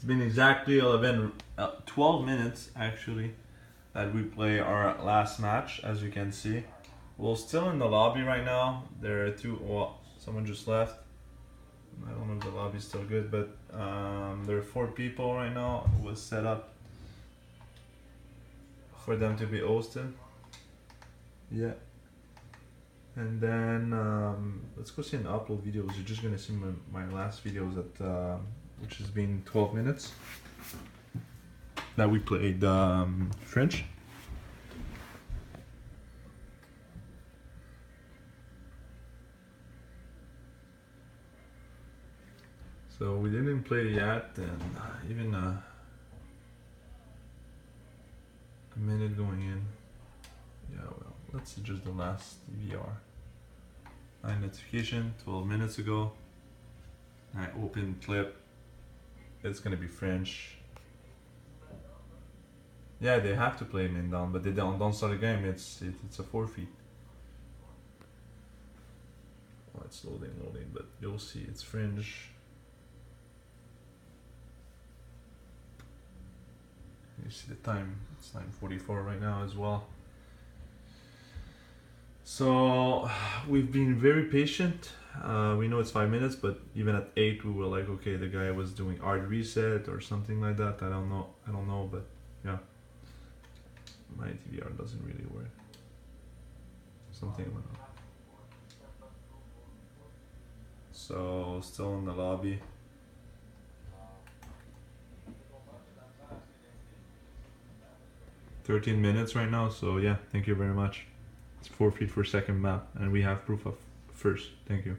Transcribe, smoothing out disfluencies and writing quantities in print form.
It's been exactly 12 minutes actually that we play our last match, as you can see. We're still in the lobby right now. There are someone just left. I don't know if the lobby's still good, but there are 4 people right now. It was set up for them to be hosted. Yeah. And then let's go see an upload videos. You're just gonna see my last videos which has been 12 minutes that we played French. So we didn't play yet, and even a minute going in. Yeah, well, let's see just the last VR. Notification 12 minutes ago. I open clip. It's gonna be French. Yeah, they have to play men down, but they don't start the game. It's a forfeit. Oh, it's loading, but you'll see it's French. You see the time, it's 9:44 right now as well. So we've been very patient. We know it's 5 minutes, but even at 8 we were like, okay, the guy was doing hard reset or something like that. I don't know, but yeah, my TVR doesn't really work. Something went on. So still in the lobby. "13 minutes right now, so yeah, thank you very much. It's forfeit for second map, and we have proof of first. Thank you."